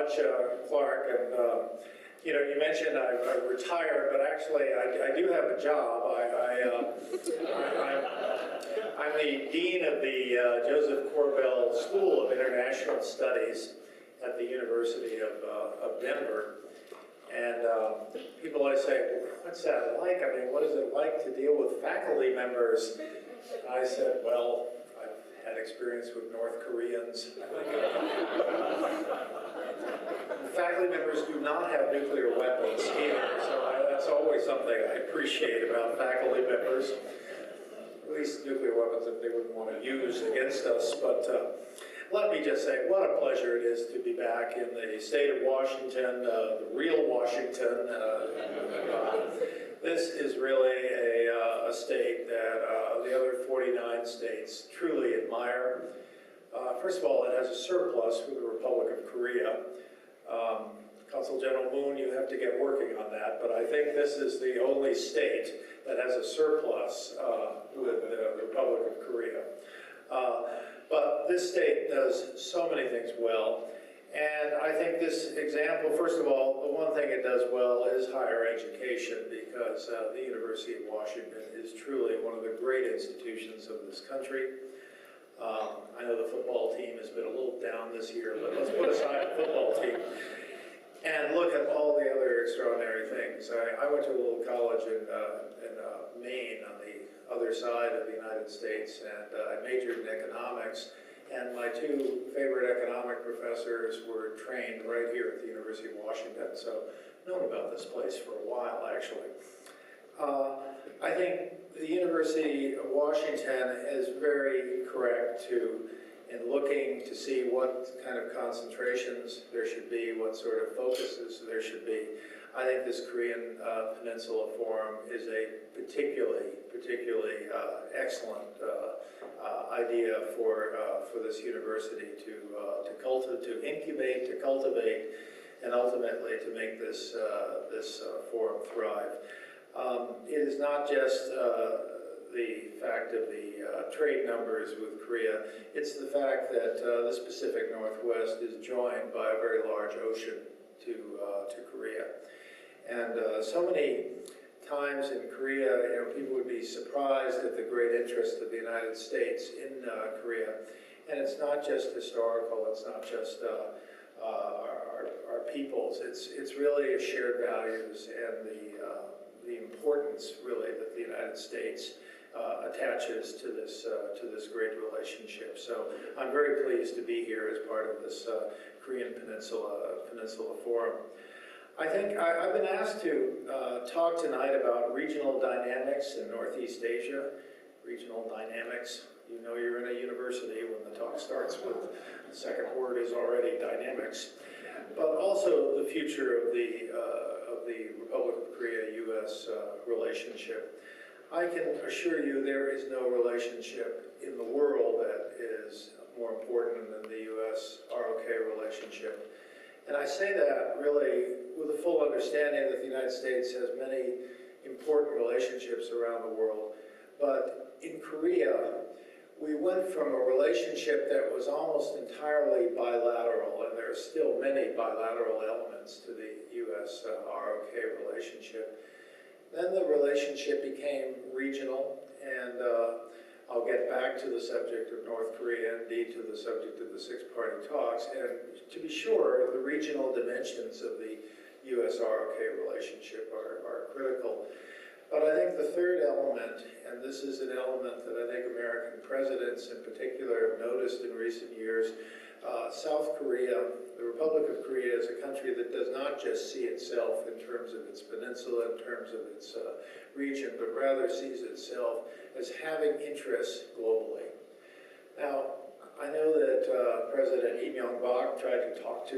much, Clark. And you know, you mentioned I retired, but actually I do have a job. I'm the dean of the Josef Korbel School of International Studies at the University of Denver. And people always say, well, what's that like? I mean, what is it like to deal with faculty members? I said, well, I've had experience with North Koreans. Faculty members do not have nuclear weapons either, so that's always something I appreciate about faculty members. At least nuclear weapons that they wouldn't want to use against us. But let me just say, what a pleasure it is to be back in the state of Washington, the real Washington. This is really a state that the other 49 states truly admire. First of all, it has a surplus with the Republic of Korea. Consul General Moon, you have to get working on that, but I think this is the only state that has a surplus with the Republic of Korea. But this state does so many things well, and I think this example, first of all, the one thing it does well is higher education, because the University of Washington is truly one of the great institutions of this country. I know the football team has been a little down this year, but let's put aside the football team and look at all the other extraordinary things. I went to a little college in Maine on the other side of the United States, and I majored in economics, and my two favorite economic professors were trained right here at the University of Washington, so I've known about this place for a while, actually. I think the University of Washington is very correct in looking to see what kind of concentrations there should be, what sort of focuses there should be. I think this Korean Peninsula Forum is a particularly excellent idea for this university to incubate, to cultivate, and ultimately to make this forum thrive. It is not just the fact of the trade numbers with Korea, it's the fact that the Pacific Northwest is joined by a very large ocean to Korea. And so many times in Korea, people would be surprised at the great interest of the United States in Korea. And it's not just historical, it's not just our peoples, it's really shared values and the importance, really, that the United States attaches to this great relationship. So I'm very pleased to be here as part of this Korean Peninsula Forum. I think I've been asked to talk tonight about regional dynamics in Northeast Asia. Regional dynamics. You know you're in a university when the talk starts with the second word is already dynamics. But also the future of the Republic of Korea-U.S. relationship. I can assure you there is no relationship in the world that is more important than the U.S.-ROK relationship. And I say that really with a full understanding that the United States has many important relationships around the world. But in Korea, we went from a relationship that was almost entirely bilateral, and there are still many bilateral elements to the U.S.-ROK relationship. Then the relationship became regional, and I'll get back to the subject of North Korea, indeed to the subject of the six-party talks. And to be sure, the regional dimensions of the U.S.-ROK relationship are critical. But I think the third element, and this is an element that I think American presidents in particular have noticed in recent years, South Korea, the Republic of Korea, is a country that does not just see itself in terms of its peninsula, in terms of its region, but rather sees itself as having interests globally. Now, I know that President Lee Myung-bak tried to talk to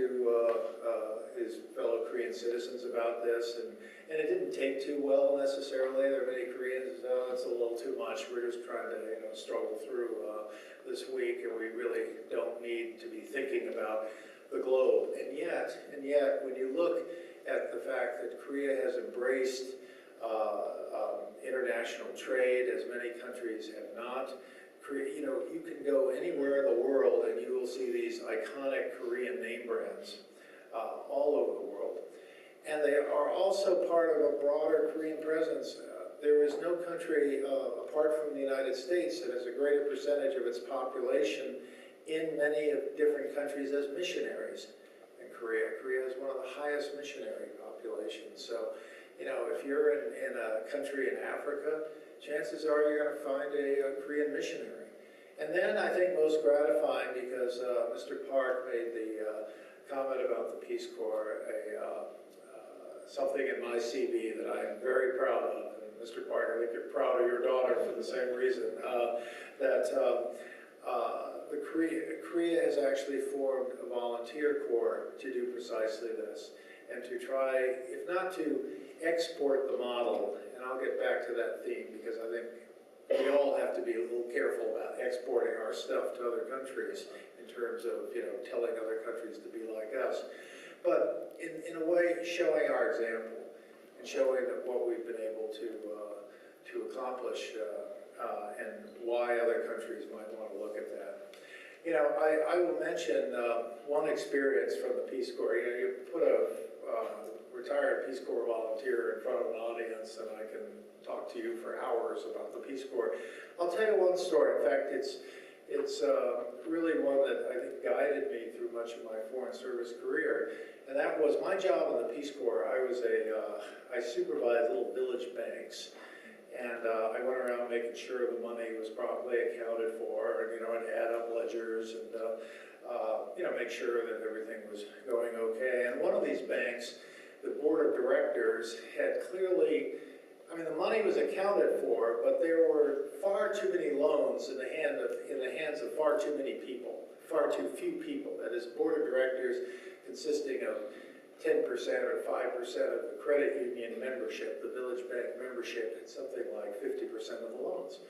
his fellow Korean citizens about this, and it didn't take too well necessarily. There are many Koreans who say, oh, it's a little too much. We're just trying to struggle through this week, and we really don't need to be thinking about the globe. And yet, when you look at the fact that Korea has embraced international trade, as many countries have not, you can go anywhere in the world and you will see these iconic Korean name brands. all over the world. And they are also part of a broader Korean presence. There is no country apart from the United States that has a greater percentage of its population in many of different countries as missionaries than Korea. Korea has one of the highest missionary populations. So, you know, if you're in a country in Africa, chances are you're going to find a Korean missionary. And then I think most gratifying, because Mr. Park made the comment about the Peace Corps, something in my CV that I am very proud of. And Mr. Park, I think you're proud of your daughter for the same reason, Korea has actually formed a volunteer corps to do precisely this, and to try, if not to export the model, and I'll get back to that theme because I think we all have to be a little careful about exporting our stuff to other countries in terms of, you know, telling other countries to be like us. But in a way, showing our example and showing that what we've been able to accomplish and why other countries might want to look at that. You know, I will mention one experience from the Peace Corps. You know, you put a retired Peace Corps volunteer in front of an audience and I can talk to you for hours about the Peace Corps. I'll tell you one story. In fact, it's really one that I think guided me through much of my foreign service career, and that was my job in the Peace Corps. I supervised little village banks, and I went around making sure the money was properly accounted for, and, you know, and add up ledgers and you know, make sure that everything was going okay. And one of these banks, the board of directors had clearly, I mean, the money was accounted for, but there were far too many loans in the hands of far too many people, far too few people. That is, board of directors consisting of 10% or 5% of the credit union membership, the village bank membership, and something like 50% of the loans.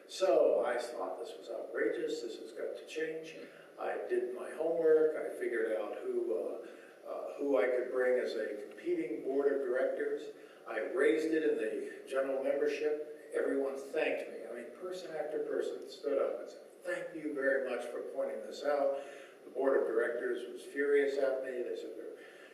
So I thought this was outrageous, this has got to change. I did my homework, I figured out who I could bring as a competing board of directors. I raised it in the general membership. Everyone thanked me. I mean, person after person stood up and said, "Thank you very much for pointing this out." The board of directors was furious at me. They said,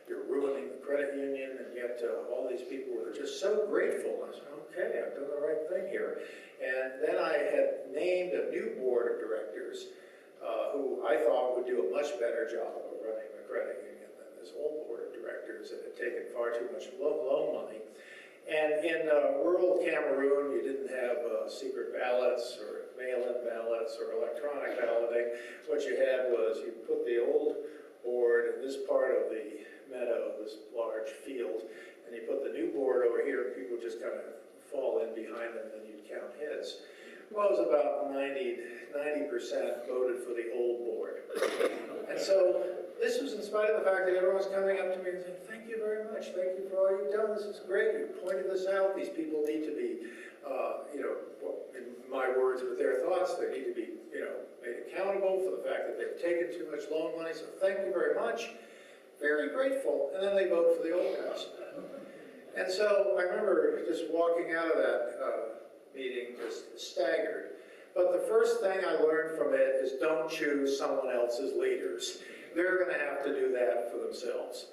"You're ruining the credit union," and yet all these people were just so grateful. I said, "Okay, I've done the right thing here." And then I had named a new board of directors who I thought would do a much better job of running the credit union than this old board of directors that had taken far too much loan money. And in rural Cameroon, you didn't have secret ballots or mail-in ballots or electronic balloting. What you had was you put the old board in this part of the meadow, this large field, and you put the new board over here, and people just kind of fall in behind them, and you'd count heads. Well, it was about 90% voted for the old board. And so this was in spite of the fact that everyone was coming up to me and saying, "Thank you very much. Thank you for all you've done. This is great. You pointed this out. These people need to be, you know, well, in my words, with their thoughts, they need to be, you know, made accountable for the fact that they've taken too much loan money. So thank you very much. Very grateful." And then they vote for the old guys. And so I remember just walking out of that meeting just staggered. But the first thing I learned from it is don't choose someone else's leaders. They're going to have to do that for themselves.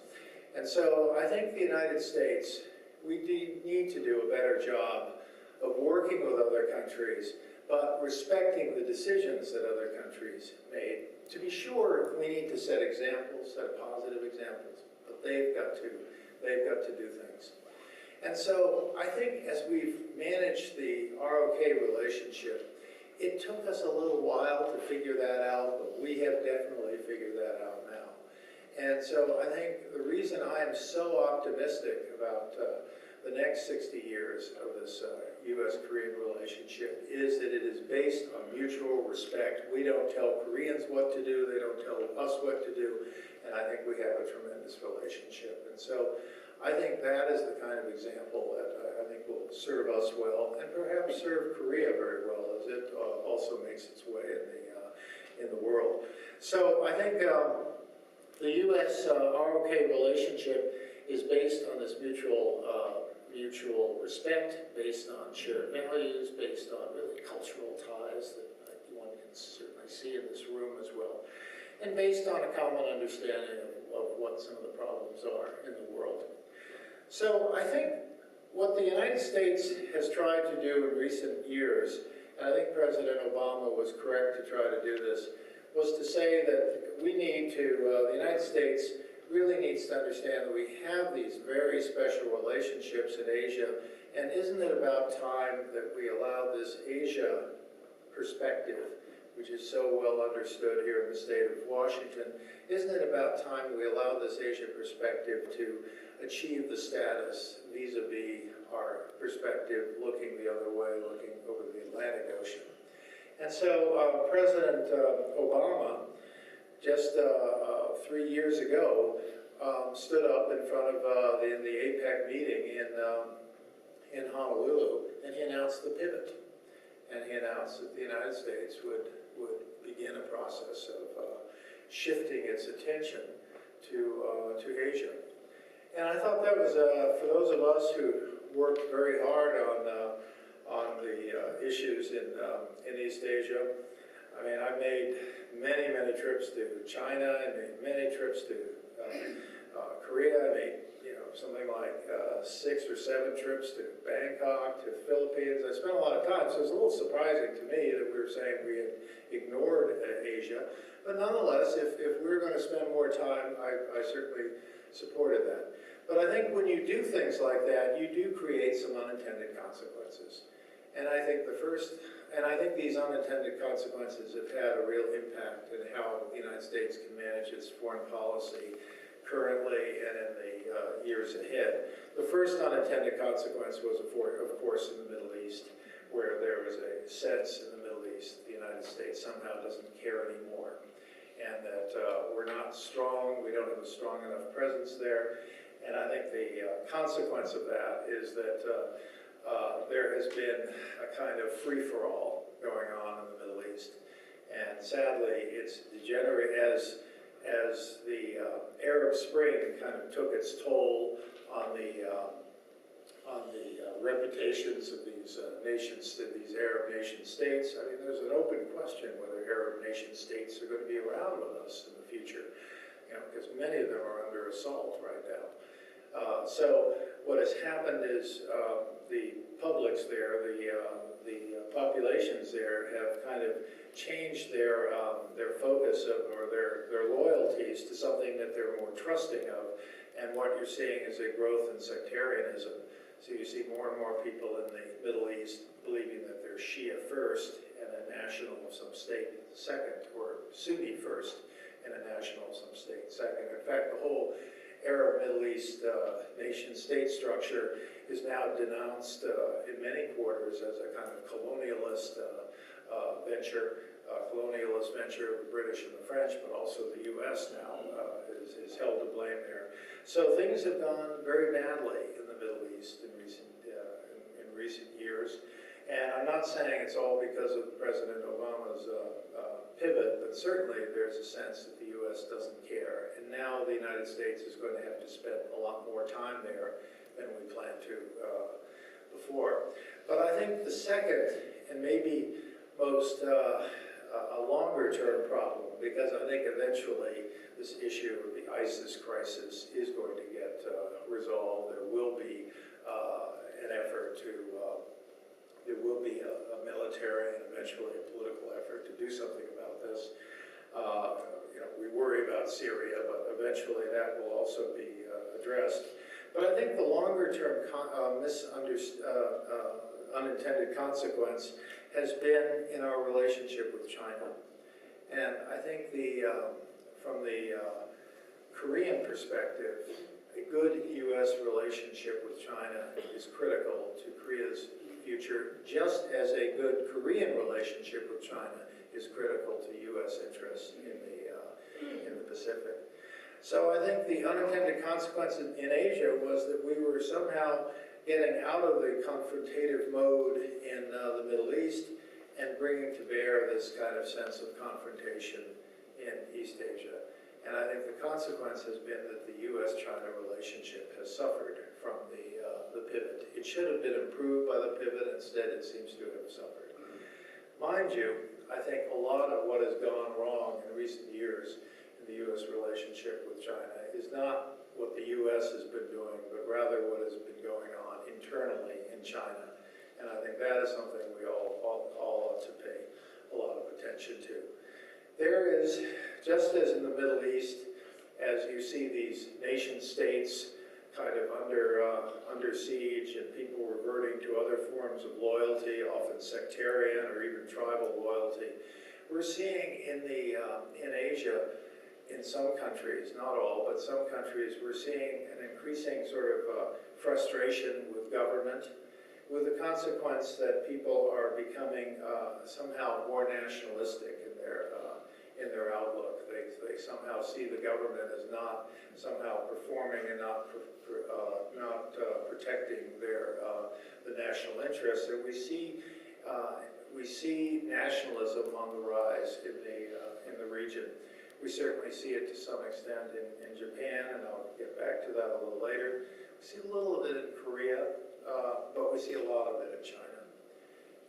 And so I think the United States, we need to do a better job of working with other countries, but respecting the decisions that other countries made. To be sure, we need to set examples, set positive examples, but they've got to do things. And so I think as we've managed the ROK relationship, it took us a little while to figure that out, but we have definitely figured that out now. And so I think the reason I am so optimistic about the next 60 years of this U.S.-Korean relationship is that it is based on mutual respect. We don't tell Koreans what to do, they don't tell us what to do, and I think we have a tremendous relationship. And so I think that is the kind of example that I think will serve us well, and perhaps serve Korea very well as it also makes its way in the world. So I think the U.S.-ROK relationship is based on this mutual respect, based on shared values, based on really cultural ties that one can certainly see in this room as well, and based on a common understanding of of what some of the problems are in the world. So I think what the United States has tried to do in recent years, and I think President Obama was correct to try to do this, was to say that we need to, the United States really needs to understand that we have these very special relationships in Asia, and isn't it about time that we allow this Asia perspective, which is so well understood here in the state of Washington, isn't it about time we allow this Asia perspective to achieve the status vis-a-vis our perspective looking the other way, looking over the Atlantic Ocean? And so President Obama, just 3 years ago, stood up in front of in the APEC meeting in Honolulu, and he announced the pivot. And he announced that the United States would begin a process of shifting its attention to Asia. And I thought that was, for those of us who worked very hard on the issues in East Asia, I mean, I made many trips to China, I made many trips to Korea, I made something like 6 or 7 trips to Bangkok, to the Philippines. I spent a lot of time, so it was a little surprising to me that we were saying we had ignored Asia. But nonetheless, if we were going to spend more time, I certainly supported that. But I think when you do things like that, you do create some unintended consequences. And I think these unintended consequences have had a real impact in how the United States can manage its foreign policy currently and in the years ahead. The first unintended consequence was, of course, in the Middle East, where there was a sense in the Middle East that the United States somehow doesn't care anymore, and that we're not strong, we don't have a strong enough presence there. And I think the consequence of that is that there has been a kind of free-for-all going on in the Middle East. And sadly, it's degenerate as the Arab Spring kind of took its toll on the reputations of these nations, these Arab nation states. I mean, there's an open question whether Arab nation states are going to be around with us in the future, because many of them are under assault right now. So what has happened is the publics there, the populations there have kind of changed their focus or their loyalties to something that they're more trusting of, and what you're seeing is a growth in sectarianism. So you see more and more people in the Middle East believing that they're Shia first and a national of some state second, or Sunni first and a national of some state second. In fact, the whole Arab Middle East nation-state structure is now denounced in many quarters as a kind of colonialist venture of the British and the French, but also the U.S. now is held to blame there. So things have gone very badly in the Middle East in recent years. And I'm not saying it's all because of President Obama's pivot, but certainly there's a sense that the U.S. doesn't care. And now the United States is going to have to spend a lot more time there than we planned to before. But I think the second, and maybe most a longer-term problem, because I think eventually this issue of the ISIS crisis is going to get resolved. There will be an effort to there will be a military and eventually a political effort to do something about this. We worry about Syria, but eventually that will also be addressed. But I think the longer-term unintended consequence has been in our relationship with China. And I think from the Korean perspective, a good U.S. relationship with China is critical to Korea's future, just as a good Korean relationship with China is critical to U.S. interests in the Pacific. So I think the unintended consequence in Asia was that we were somehow getting out of the confrontative mode in the Middle East and bringing to bear this kind of sense of confrontation in East Asia. And I think the consequence has been that the U.S.-China relationship has suffered from the pivot. It should have been improved by the pivot. Instead, it seems to have suffered. Mind you, I think a lot of what has gone wrong in recent years in the U.S. relationship with China is not what the U.S. has been doing, but rather what has been going on internally in China. And I think that is something we all ought to pay a lot of attention to. There is, just as in the Middle East, as you see these nation states kind of under siege and people reverting to other forms of loyalty, often sectarian or even tribal loyalty, we're seeing in Asia, in some countries, not all, but some countries, we're seeing an increasing sort of frustration with government, with the consequence that people are becoming somehow more nationalistic in their outlook. They somehow see the government as not somehow performing and not protecting the national interests. And we see nationalism on the rise in the region. We certainly see it to some extent in Japan, and I'll get back to that a little later. We see a little of it in Korea, but we see a lot of it in China.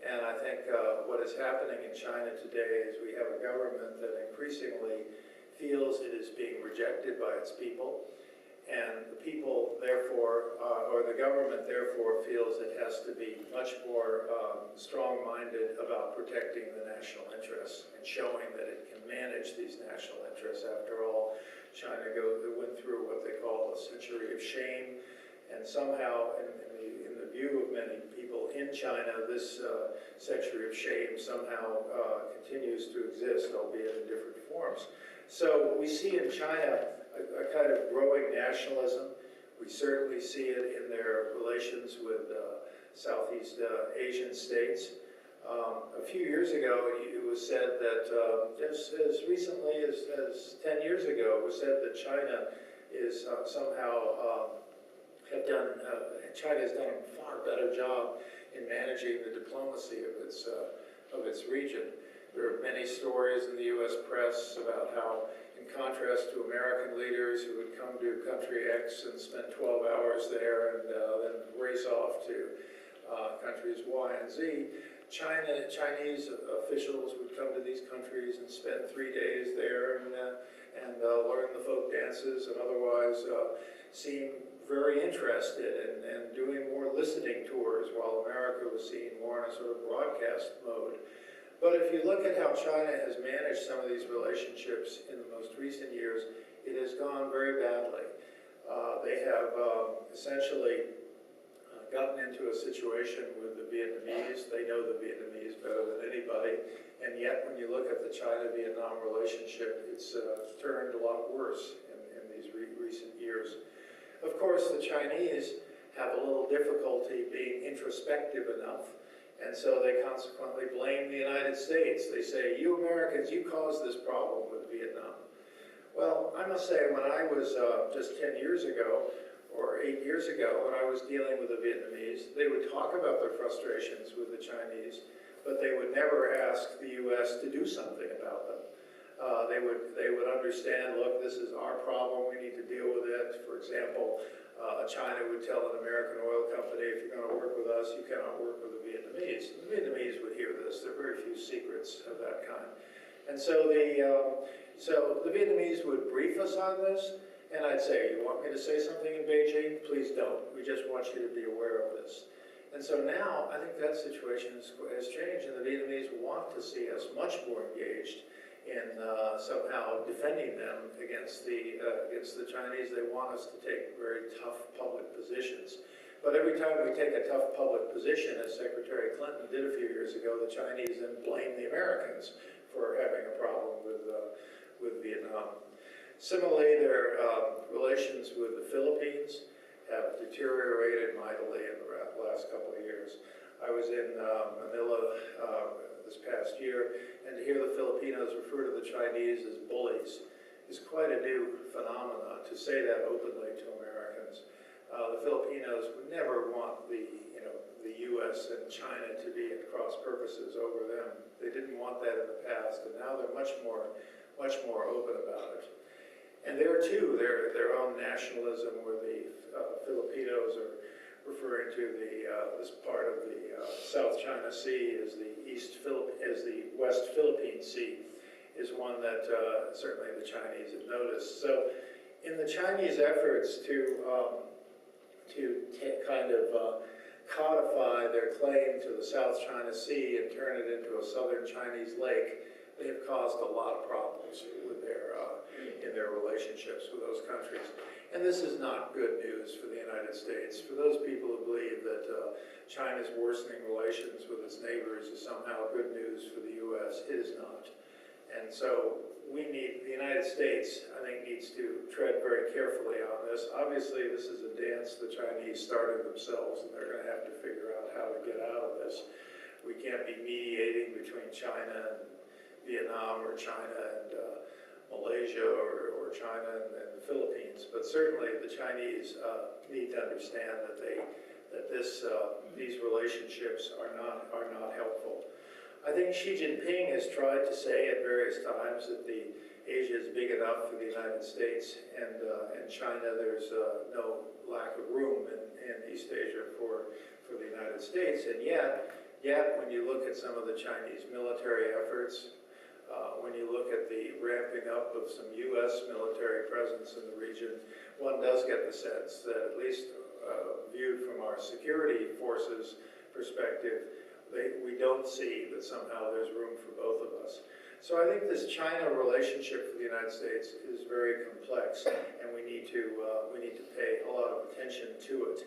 And I think what is happening in China today is we have a government that increasingly feels it is being rejected by its people, and the people therefore, or the government therefore, feels it has to be much more strong-minded about protecting the national interests and showing that it can manage these national interests. After all, China went through what they call a century of shame, and somehow in the view of many people in China, this century of shame somehow continues to exist, albeit in different forms. So we see in China a kind of growing nationalism. We certainly see it in their relations with Southeast Asian states. A few years ago, it was said that, just as recently as 10 years ago, it was said that China is somehow China has done a far better job in managing the diplomacy of its region. There are many stories in the U.S. press about how, in contrast to American leaders who would come to country X and spend 12 hours there and then race off to countries Y and Z, Chinese officials would come to these countries and spend 3 days there and learn the folk dances and otherwise seem very interested and doing more listening tours, while America was seen more in a sort of broadcast mode. But if you look at how China has managed some of these relationships in the most recent years, it has gone very badly. They have essentially gotten into a situation with the Vietnamese. They know the Vietnamese better than anybody, and yet when you look at the China-Vietnam relationship, it's turned a lot worse in these recent years. Of course, the Chinese have a little difficulty being introspective enough, and so they consequently blame the United States. They say, you Americans, you caused this problem with Vietnam. Well, I must say, when I was just 10 years ago, or 8 years ago, when I was dealing with the Vietnamese, they would talk about their frustrations with the Chinese, but they would never ask the U.S. to do something about them. They would understand, look, this is our problem, we need to deal with it. For example, China would tell an American oil company, if you're going to work with us, you cannot work with the Vietnamese. The Vietnamese would hear this. There are very few secrets of that kind. And so the Vietnamese would brief us on this, and I'd say, you want me to say something in Beijing? Please don't. We just want you to be aware of this. And so now, I think that situation has changed, and the Vietnamese want to see us much more engaged in somehow defending them against the Chinese. They want us to take very tough public positions. But every time we take a tough public position, as Secretary Clinton did a few years ago, the Chinese then blame the Americans for having a problem with Vietnam. Similarly, their relations with the Philippines have deteriorated mightily in the last couple of years. I was in Manila this past year, and to hear the Filipinos refer to the Chinese as bullies is quite a new phenomenon, to say that openly to Americans. The Filipinos would never want the U.S. and China to be at cross purposes over them. They didn't want that in the past, and now they're much more open about it. And there too, their own nationalism, where the Filipinos are referring to this part of the South China Sea as the West Philippine Sea, is one that certainly the Chinese have noticed. So in the Chinese efforts to kind of codify their claim to the South China Sea and turn it into a southern Chinese lake, they have caused a lot of problems with in their relationships with those countries. And this is not good news for the United States. For those people who believe that China's worsening relations with its neighbors is somehow good news for the U.S., it is not. And so the United States, I think, needs to tread very carefully on this. Obviously, this is a dance the Chinese started themselves, and they're going to have to figure out how to get out of this. We can't be mediating between China and Vietnam, or China and Malaysia, or China and the Philippines. But certainly, the Chinese need to understand that these relationships are not helpful. I think Xi Jinping has tried to say at various times that Asia is big enough for the United States and China. There's no lack of room in East Asia for the United States. And yet, when you look at some of the Chinese military efforts, when you look at the ramping up of some U.S. military presence in the region, one does get the sense that, at least viewed from our security forces perspective, we don't see that somehow there's room for both of us. So I think this China relationship for the United States is very complex, and we need to pay a lot of attention to it.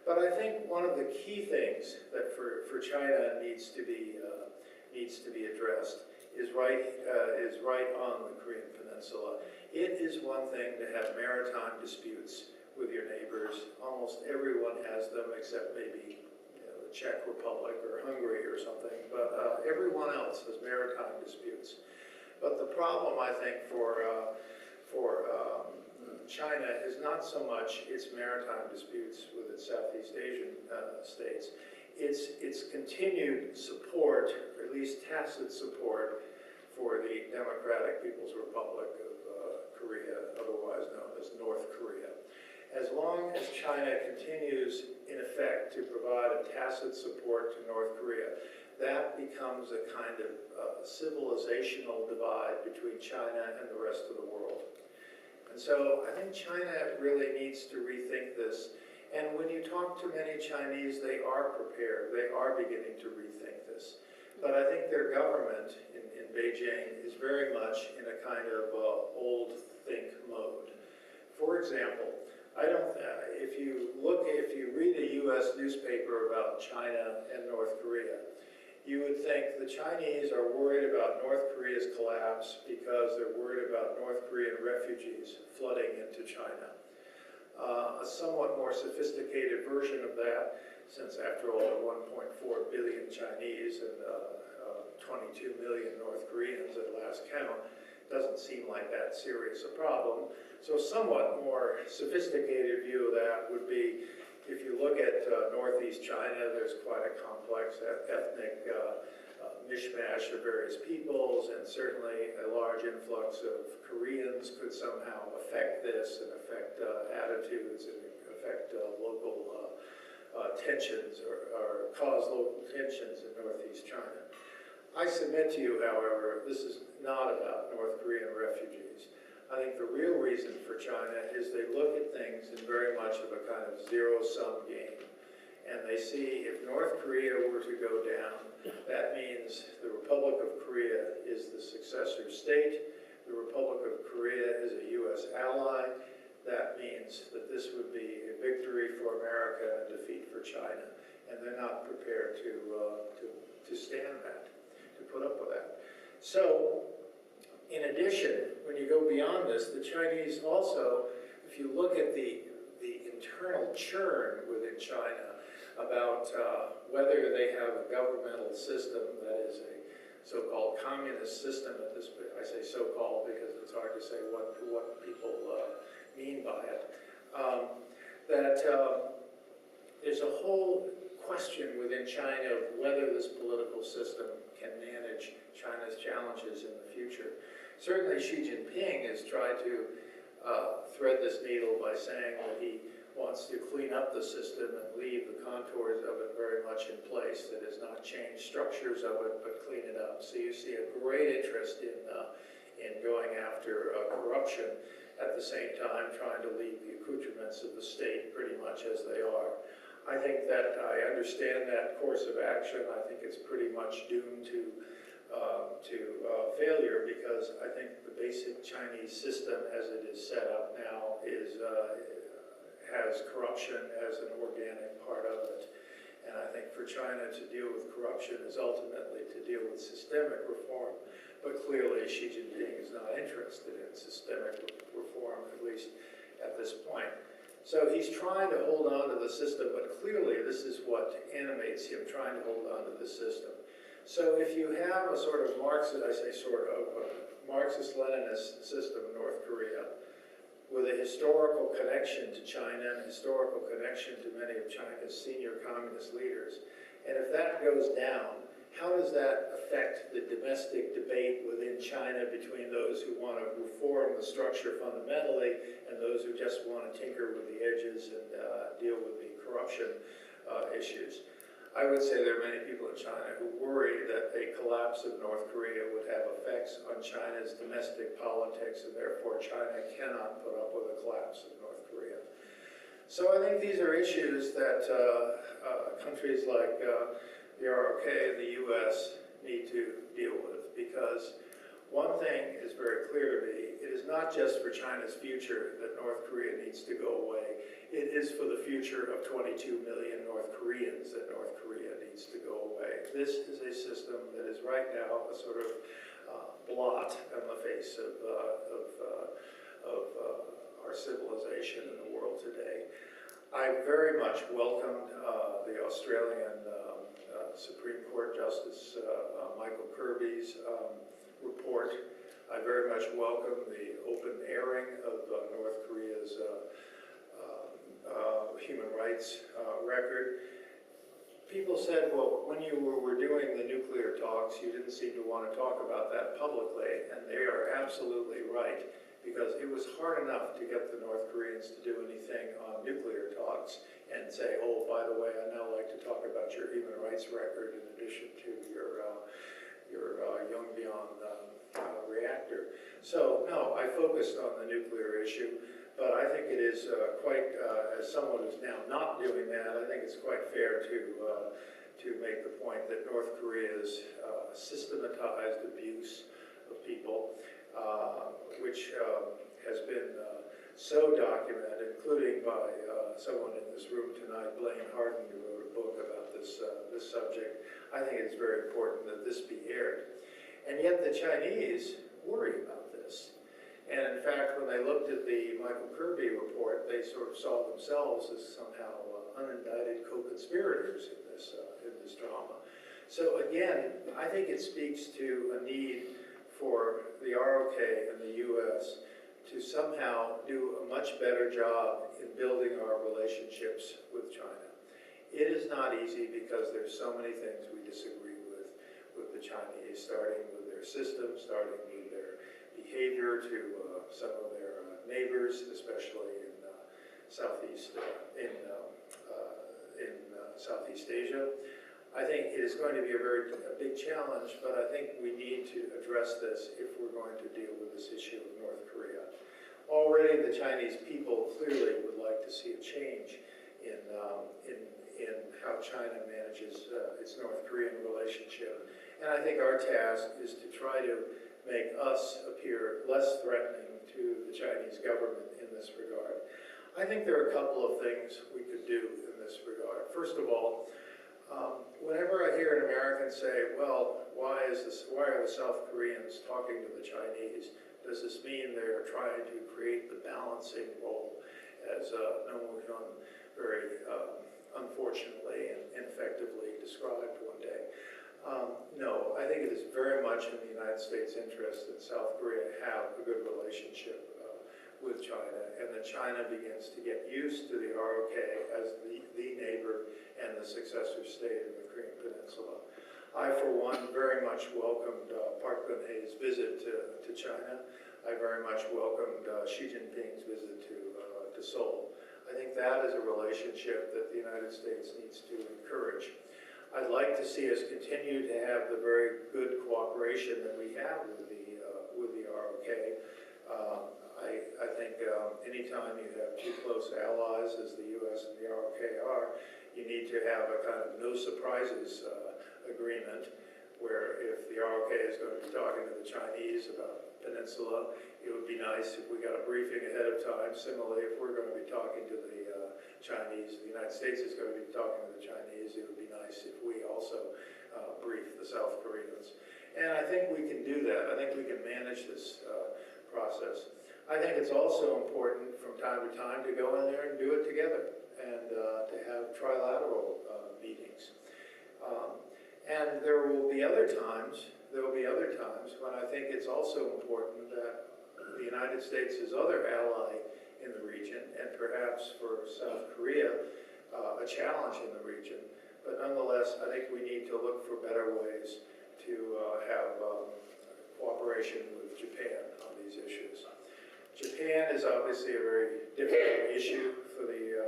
But I think one of the key things that for China needs to be addressed is right on the Korean Peninsula. It is one thing to have maritime disputes with your neighbors. Almost everyone has them, except maybe the Czech Republic or Hungary or something. But everyone else has maritime disputes. But the problem, I think, for China is not so much its maritime disputes with its Southeast Asian states. It's continued support, or at least tacit support, for the Democratic People's Republic of Korea, otherwise known as North Korea. As long as China continues, in effect, to provide a tacit support to North Korea, that becomes a kind of civilizational divide between China and the rest of the world. And so I think China really needs to rethink this. And when you talk to many Chinese, they are prepared. They are beginning to rethink this. But I think their government in Beijing is very much in a kind of old think mode. For example, if you read a U.S. newspaper about China and North Korea, you would think the Chinese are worried about North Korea's collapse because they're worried about North Korean refugees flooding into China. A somewhat more sophisticated version of that, since after all there are 1.4 billion Chinese and 22 million North Koreans at last count, doesn't seem like that serious a problem. So somewhat more sophisticated view of that would be, if you look at northeast China, there's quite a complex ethnic mishmash of various peoples, and certainly a large influx of Koreans could somehow affect this and affect attitudes and affect local tensions or cause local tensions in northeast China. I submit to you, however, this is not about North Korean refugees. I think the real reason for China is they look at things in very much of a kind of zero-sum game. And they see if North Korea were to go down, that means the Republic of Korea is the successor state. The Republic of Korea is a U.S. ally. That means that this would be a victory for America and a defeat for China. And they're not prepared to stand that, to put up with that. So, in addition, when you go beyond this, the Chinese also, if you look at the internal churn within China about whether they have a governmental system that is a so-called communist system at this point. I say so-called because it's hard to say what people mean by it. There's a whole question within China of whether this political system can manage China's challenges in the future. Certainly Xi Jinping has tried to thread this needle by saying that he wants to clean up the system and leave the contours of it very much in place, that is not change structures of it, but clean it up. So you see a great interest in going after corruption, at the same time trying to leave the accoutrements of the state pretty much as they are. I think that I understand that course of action. I think it's pretty much doomed to failure, because I think the basic Chinese system as it is set up now has corruption as an organic part of it. And I think for China to deal with corruption is ultimately to deal with systemic reform. But clearly Xi Jinping is not interested in systemic reform, at least at this point. So he's trying to hold on to the system, but clearly this is what animates him, trying to hold on to the system. So if you have a sort of Marxist, I say sort of, Marxist-Leninist system in North Korea, with a historical connection to China and a historical connection to many of China's senior communist leaders, and if that goes down, how does that affect the domestic debate within China between those who want to reform the structure fundamentally and those who just want to tinker with the edges and deal with the corruption issues? I would say there are many people in China who worry that a collapse of North Korea would have effects on China's domestic politics, and therefore China cannot put up with a collapse of North Korea. So I think these are issues that countries like the ROK and the US need to deal with, because one thing is very clear to me: it is not just for China's future that North Korea needs to go away. It is for the future of 22 million North Koreans that North Korea needs to go away. This is a system that is right now a sort of blot on the face of our civilization in the world today. I very much welcomed the Australian Supreme Court Justice Michael Kirby's report. I very much welcome the open airing of North Korea's human rights record. People said, well, when you were doing the nuclear talks, you didn't seem to want to talk about that publicly, and they are absolutely right, because it was hard enough to get the North Koreans to do anything on nuclear talks and say, oh, by the way, I'd now like to talk about your human rights record in addition to your Yongbyon reactor. So, no, I focused on the nuclear issue, but I think it is quite, as someone who's now not doing that, I think it's quite fair to make the point that North Korea's systematized abuse of people, which has been so documented, including by someone in this room tonight, Blaine Harden, who wrote a book about this subject. I think it's very important that this be aired. And yet the Chinese worry about this. And in fact, when they looked at the Michael Kirby report, they sort of saw themselves as somehow unindicted co-conspirators in this drama. So again, I think it speaks to a need for the ROK and the US to somehow do a much better job in building our relationships with China. It is not easy, because there's so many things we disagree with the Chinese, starting with their system, starting with their behavior to some of their neighbors, especially in Southeast Asia. I think it is going to be a big challenge, but I think we need to address this if we're going to deal with this issue of North Korea. Already the Chinese people clearly would like to see a change in how China manages its North Korean relationship. And I think our task is to try to make us appear less threatening to the Chinese government in this regard. I think there are a couple of things we could do in this regard. First of all, whenever I hear an American say, well, why are the South Koreans talking to the Chinese? Does this mean they're trying to create the balancing role, as No Mo-hyun very unfortunately and ineffectively described one day? No, I think it is very much in the United States' interest that South Korea have a good relationship with China, and that China begins to get used to the ROK as the neighbor and the successor state of the Korean Peninsula. I, for one, very much welcomed Park Geun-hye's visit to China. I very much welcomed Xi Jinping's visit to Seoul. I I think that is a relationship that the United States needs to encourage. I'd like to see us continue to have the very good cooperation that we have with the ROK. I think anytime you have two close allies, as the U.S. and the ROK are, you need to have a kind of no surprises agreement, where if the ROK is going to be talking to the Chinese about Peninsula, it would be nice if we got a briefing ahead of time. Similarly, if we're going to be talking to the Chinese, the United States is going to be talking to the Chinese, it would be nice if we also brief the South Koreans. And I think we can do that. I think we can manage this process. I think it's also important from time to time to go in there and do it together, and to have trilateral meetings. And there will be other times when I think it's also important that the United States' other ally in the region, and perhaps for South Korea, a challenge in the region. But nonetheless, I think we need to look for better ways to have cooperation with Japan on these issues. Japan is obviously a very difficult issue for the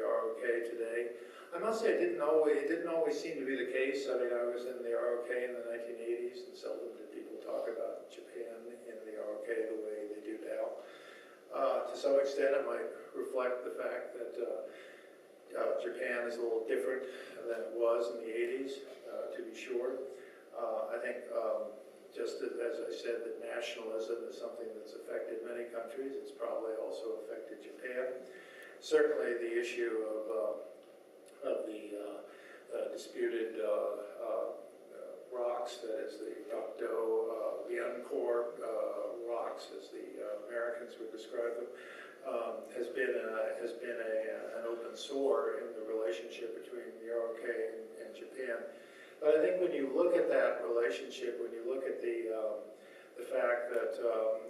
ROK today. I must say, it didn't always seem to be the case. I mean, I was in the ROK in the 1980s, and seldom did people talk about Japan in the ROK the way they do now. To some extent, it might reflect the fact that Japan is a little different than it was in the 80s, to be sure. I think, just as I said, that nationalism is something that's affected many countries. It's probably also affected Japan. Certainly, the issue of the disputed rocks, that is the the Encore rocks, as the Americans would describe them, has been an open sore in the relationship between the ROK and Japan. But I think when you look at that relationship, when you look at the fact that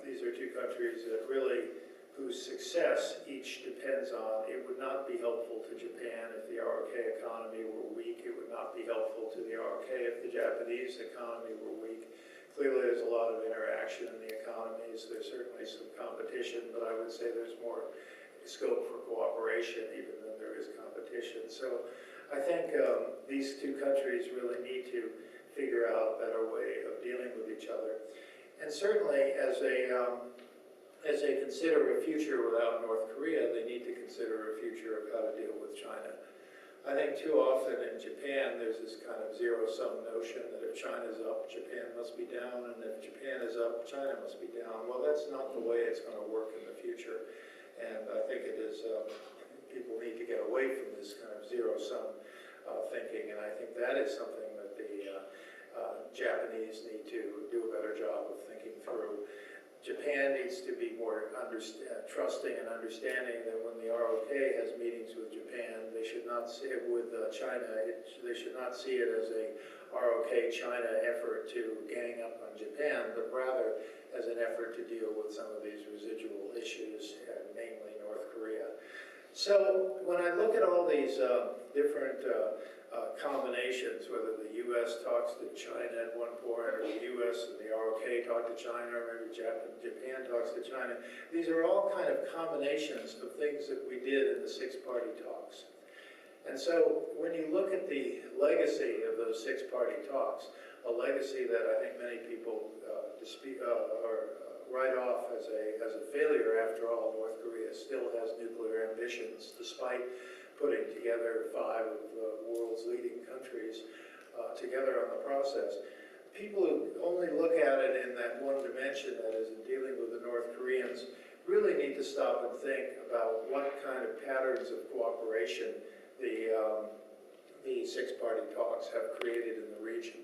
these are two countries that really, whose success each depends on, it would not be helpful to Japan if the ROK economy were weak. It would not be helpful to the ROK if the Japanese economy were weak. Clearly, there's a lot of interaction in the economies. There's certainly some competition, but I would say there's more scope for cooperation even than there is competition. So I think these two countries really need to figure out a better way of dealing with each other. And certainly, as they consider a future without North Korea, they need to consider a future of how to deal with China. I think too often in Japan, there's this kind of zero-sum notion that if China's up, Japan must be down, and if Japan is up, China must be down. Well, that's not the way it's going to work in the future. And I think it is, people need to get away from this kind of zero-sum thinking, and I think that is something that the Japanese need to do a better job of thinking through. Japan needs to be more trusting and understanding that when the ROK has meetings with Japan, they should not see it with China. They should not see it as a ROK-China effort to gang up on Japan, but rather as an effort to deal with some of these residual issues, namely North Korea. So when I look at all these different combinations, whether the U.S. talks to China at one point, or the U.S. and the ROK talk to China, or maybe Japan talks to China, these are all kind of combinations of things that we did in the six-party talks. And so when you look at the legacy of those six-party talks, a legacy that I think many people write off as a failure. After all, North Korea still has nuclear ambitions, despite putting together 5 of the world's leading countries together on the process. People who only look at it in that one dimension, that is in dealing with the North Koreans, really need to stop and think about what kind of patterns of cooperation the six-party talks have created in the region.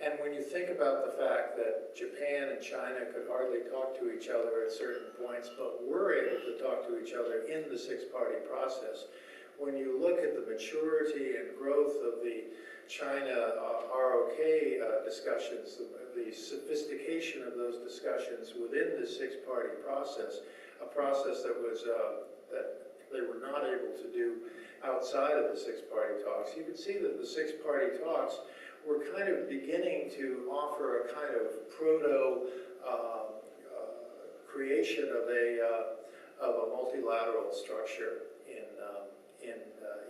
And when you think about the fact that Japan and China could hardly talk to each other at certain points, but were able to talk to each other in the six-party process, when you look at the maturity and growth of the China ROK discussions, the sophistication of those discussions within the six-party process, a process that was that they were not able to do outside of the six-party talks, you can see that the six-party talks were kind of beginning to offer a kind of proto creation of a multilateral structure in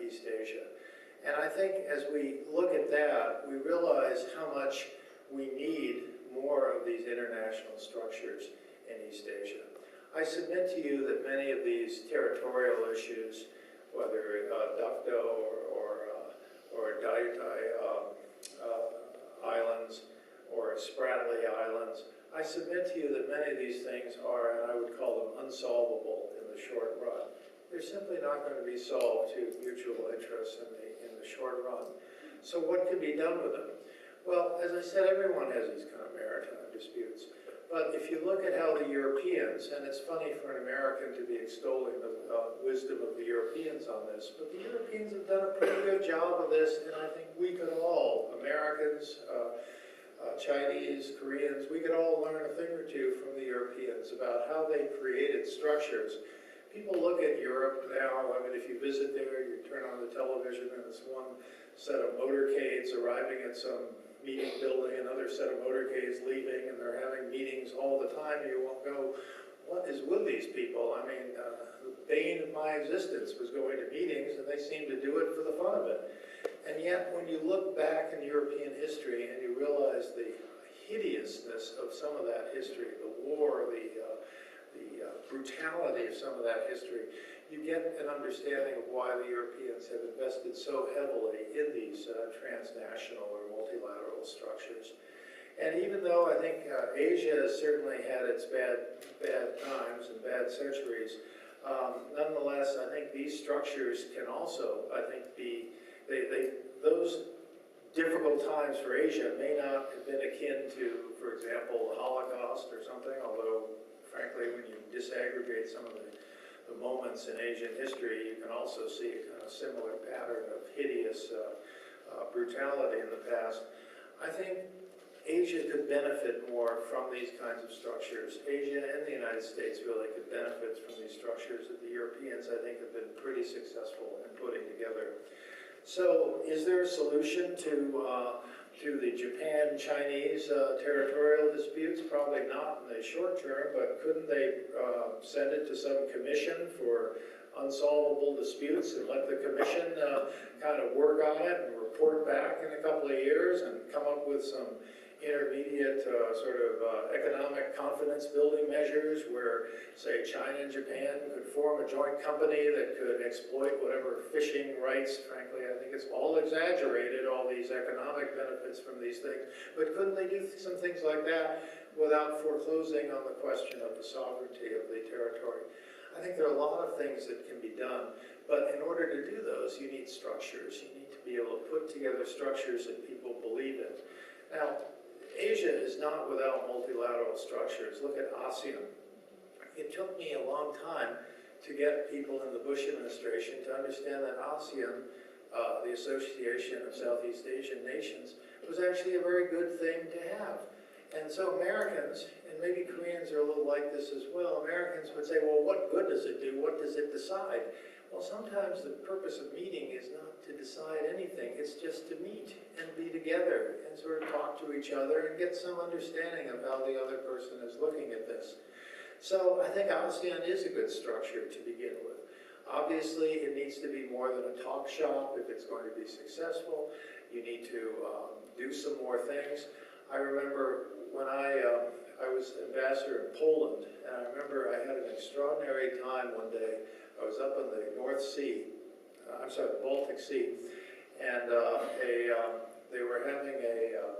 East Asia. And I think as we look at that, we realize how much we need more of these international structures in East Asia. I submit to you that many of these territorial issues, whether Dakdo or Daitai Islands or Spratly Islands, I submit to you that many of these things are, and I would call them unsolvable in the short run. They're simply not going to be solved to mutual interests in the short run. So what can be done with them? Well, as I said, everyone has these kind of maritime disputes. But if you look at how the Europeans, and it's funny for an American to be extolling the wisdom of the Europeans on this, but the Europeans have done a pretty good job of this, and I think we could all, Americans, Chinese, Koreans, we could all learn a thing or two from the Europeans about how they created structures. People look at Europe now, I mean, if you visit there, you turn on the television and it's one set of motorcades arriving at some meeting building, another set of motorcades leaving, and they're having meetings all the time. You won't go, what is with these people? I mean, the bane of my existence was going to meetings, and they seem to do it for the fun of it. And yet, when you look back in European history and you realize the hideousness of some of that history, the war, the brutality of some of that history, you get an understanding of why the Europeans have invested so heavily in these transnational or multilateral structures. And even though I think Asia has certainly had its bad times and bad centuries, nonetheless, I think these structures can also, I think, be, those difficult times for Asia may not have been akin to, for example, the Holocaust or something, although frankly, when you disaggregate some of the moments in Asian history, you can also see a kind of similar pattern of hideous brutality in the past. I think Asia could benefit more from these kinds of structures. Asia and the United States really could benefit from these structures that the Europeans, I think, have been pretty successful in putting together. So, is there a solution to the Japan-Chinese territorial disputes? Probably not in the short term, but couldn't they send it to some commission for unsolvable disputes and let the commission kind of work on it and report back in a couple of years and come up with some intermediate economic confidence building measures where, say, China and Japan could form a joint company that could exploit whatever fishing rights. Frankly, I think it's all exaggerated, all these economic benefits from these things. But couldn't they do some things like that without foreclosing on the question of the sovereignty of the territory? I think there are a lot of things that can be done, but in order to do those, you need structures. You need to be able to put together structures that people believe in. Now, Asia is not without multilateral structures. Look at ASEAN. It took me a long time to get people in the Bush administration to understand that ASEAN, the Association of Southeast Asian Nations, was actually a very good thing to have. And so Americans, and maybe Koreans are a little like this as well, Americans would say, well, what good does it do? What does it decide? Well, sometimes the purpose of meeting is not to decide anything. It's just to meet and be together and sort of talk to each other and get some understanding of how the other person is looking at this. So I think ASEAN is a good structure to begin with. Obviously, it needs to be more than a talk shop if it's going to be successful. You need to do some more things. I remember when I was ambassador in Poland, and I remember I had an extraordinary time one day. I was up in the North Sea, the Baltic Sea, and they were having an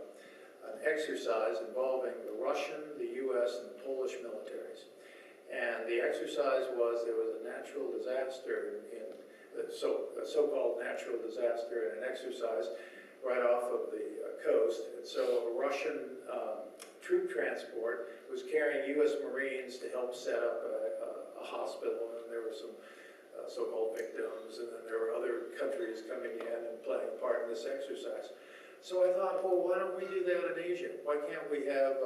exercise involving the Russian, the U.S., and the Polish militaries. And the exercise was, there was a natural disaster, a so-called natural disaster in an exercise right off of the coast. And so a Russian troop transport was carrying U.S. Marines to help set up a hospital, and there were some so-called victims, and then there were other countries coming in and playing a part in this exercise. So I thought, well, why don't we do that in Asia? Why can't we have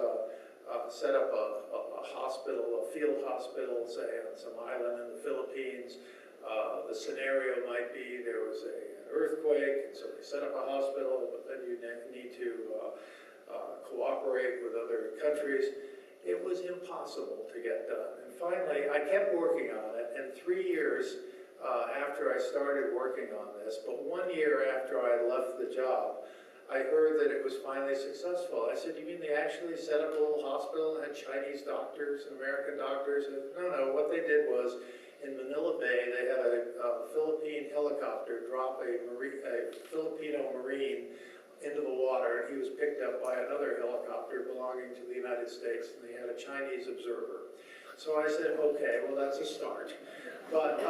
set up a hospital, a field hospital, say, on some island in the Philippines? The scenario might be there was an earthquake, and so they set up a hospital, but then you need to cooperate with other countries. It was impossible to get done. And finally, I kept working on it, and 3 years after I started working on this, but 1 year after I left the job, I heard that it was finally successful. I said, you mean they actually set up a little hospital and had Chinese doctors and American doctors? And no, what they did was, in Manila Bay, they had a Philippine helicopter drop a Filipino Marine into the water, and he was picked up by another helicopter belonging to the United States, and they had a Chinese observer. So I said, okay, well, that's a start. But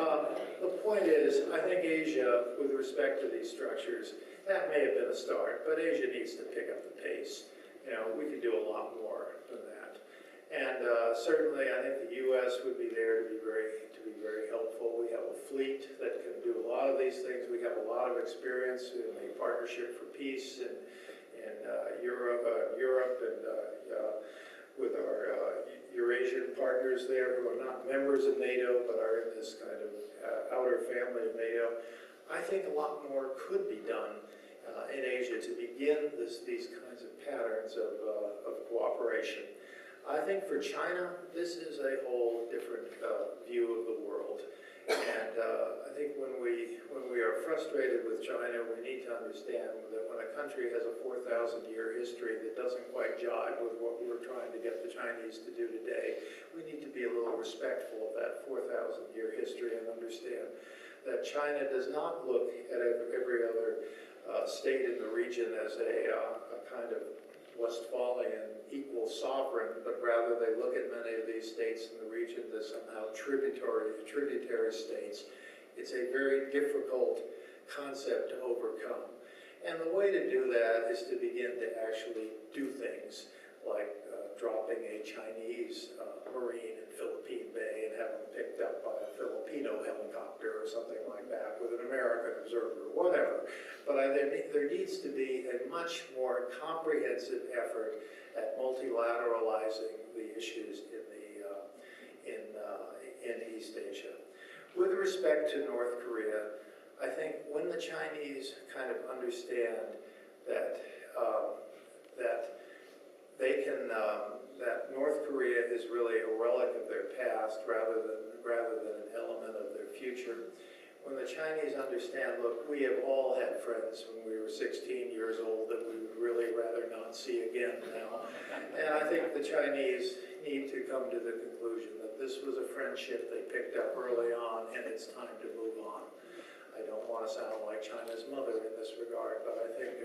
the point is, I think Asia, with respect to these structures, that may have been a start, but Asia needs to pick up the pace. You know, we can do a lot more than that. And certainly, I think the U.S. would be there to be very helpful. We have a fleet that can do a lot of these things. We have a lot of experience in the Partnership for Peace in Europe and with our Eurasian partners there who are not members of NATO but are in this kind of outer family of NATO. I think a lot more could be done in Asia to begin these kinds of patterns of cooperation. I think for China, this is a whole different view of the world. And I think when we are frustrated with China, we need to understand that when a country has a 4,000-year history that doesn't quite jive with what we were trying to get the Chinese to do today, we need to be a little respectful of that 4,000-year history and understand that China does not look at every other state in the region as a kind of Westphalian equal sovereign, but rather they look at many of these states in the region as somehow tributary states. It's a very difficult concept to overcome. And the way to do that is to begin to actually do things like dropping a Chinese Marine in Philippine Bay and have them picked up by a Filipino helicopter or something like that with an American observer, whatever. But there needs to be a much more comprehensive effort at multilateralizing the issues in East Asia. With respect to North Korea, I think when the Chinese kind of understand that that North Korea is really a relic of their past rather than an element of their future. When the Chinese understand, look, we have all had friends when we were 16 years old that we would really rather not see again now. And I think the Chinese need to come to the conclusion that this was a friendship they picked up early on and it's time to move on. I don't want to sound like China's mother in this regard, but I think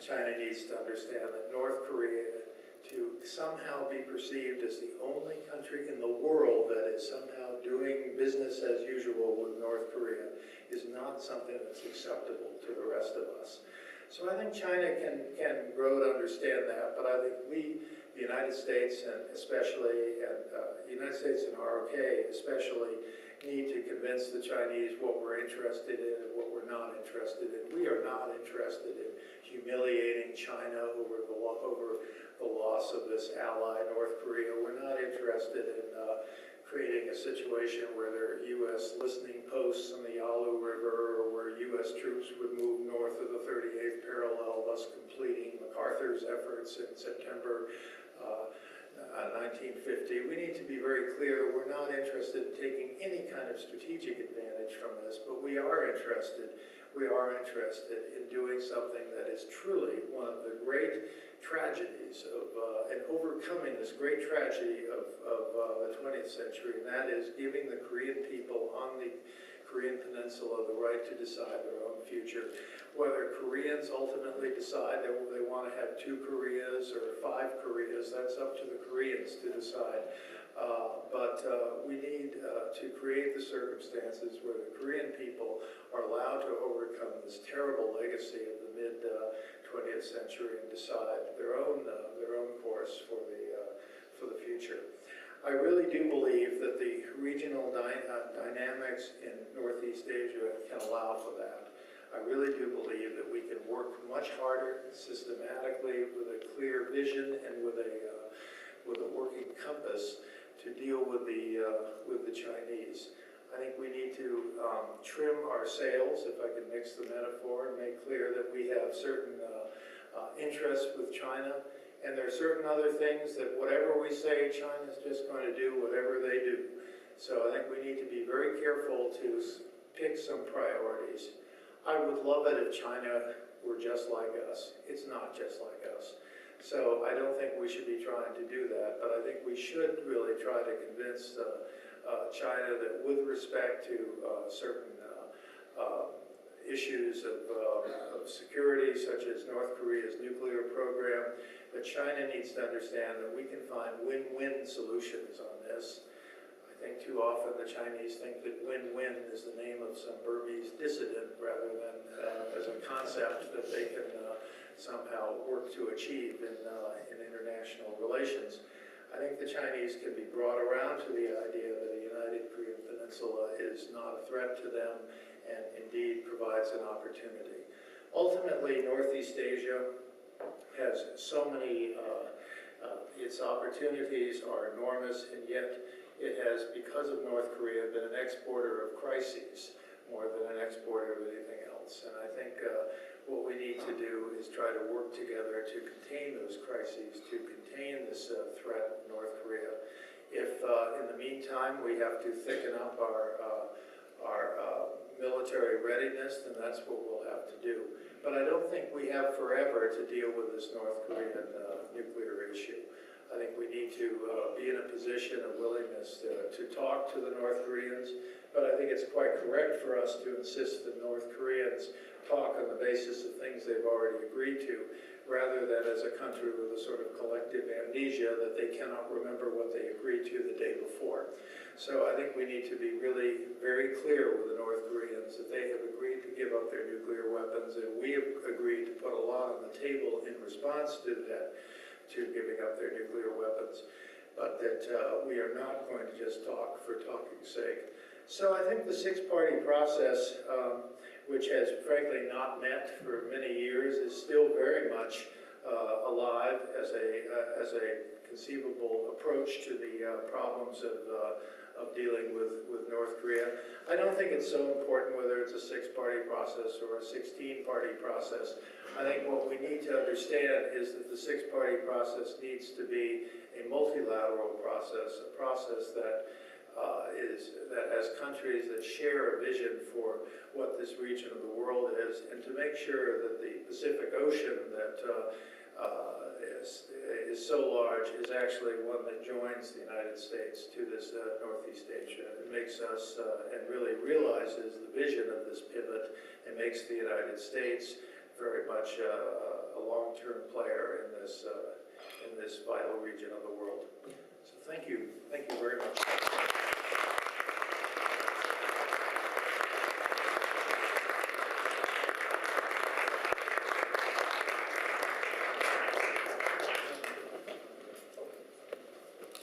China needs to understand that North Korea, to somehow be perceived as the only country in the world that is somehow doing business as usual with North Korea, is not something that's acceptable to the rest of us. So I think China can grow to understand that, but I think we, the United States and especially, and the United States and ROK especially, need to convince the Chinese what we're interested in and what we're not interested in. We are not interested in humiliating China over the loss of this ally, North Korea. We're not interested in creating a situation where there are U.S. listening posts on the Yalu River or where U.S. troops would move north of the 38th parallel, thus completing MacArthur's efforts in September 1950. We need to be very clear that we're not interested in taking any kind of strategic advantage from this, but we are interested in doing something that is truly one of the great tragedies of, and overcoming this great tragedy of the 20th century, and that is giving the Korean people on the Korean Peninsula the right to decide their own future. Whether Koreans ultimately decide that they want to have 2 Koreas or 5 Koreas, that's up to the Koreans to decide. But we need to create the circumstances where the Korean people are allowed to overcome this terrible legacy of the mid-20th century and decide their own course for the future. I really do believe that the regional dynamics in Northeast Asia can allow for that. I really do believe that we can work much harder, systematically, with a clear vision and with a working compass to deal with the Chinese. I think we need to trim our sails, if I can mix the metaphor, and make clear that we have certain interests with China. And there are certain other things that whatever we say, China's just going to do whatever they do. So I think we need to be very careful to pick some priorities. I would love it if China were just like us. It's not just like us. So I don't think we should be trying to do that, but I think we should really try to convince China that with respect to certain issues of security, such as North Korea's nuclear program, that China needs to understand that we can find win-win solutions on this. I think too often the Chinese think that win-win is the name of some Burmese dissident rather than as a concept that they can somehow work to achieve in international relations. I think the Chinese can be brought around to the idea that a united Korean Peninsula is not a threat to them and indeed provides an opportunity. Ultimately, Northeast Asia has so many, its opportunities are enormous, and yet it has, because of North Korea, been an exporter of crises more than an exporter of anything else. And I think what we need to do is try to work together to contain those crises, to contain this threat of North Korea. If in the meantime we have to thicken up our military readiness, then that's what we'll have to do. But I don't think we have forever to deal with this North Korean nuclear issue. I think we need to be in a position of willingness to talk to the North Koreans, but I think it's quite correct for us to insist that North Koreans talk on the basis of things they've already agreed to, rather than as a country with a sort of collective amnesia that they cannot remember what they agreed to the day before. So I think we need to be really very clear with the North Koreans that they have agreed to give up their nuclear weapons, and we have agreed to put a lot on the table in response to that, to giving up their nuclear weapons, but that we are not going to just talk for talking's sake. So I think the six-party process, which has frankly not met for many years, is still very much alive as a conceivable approach to the problems of dealing with North Korea. I don't think it's so important whether it's a six-party process or a 16-party process. I think what we need to understand is that the six-party process needs to be a multilateral process, a process that has countries that share a vision for what this region of the world is, and to make sure that the Pacific Ocean that is so large is actually one that joins the United States to this Northeast Asia. It makes us and really realizes the vision of this pivot and makes the United States very much a long-term player in this vital region of the world. So thank you very much.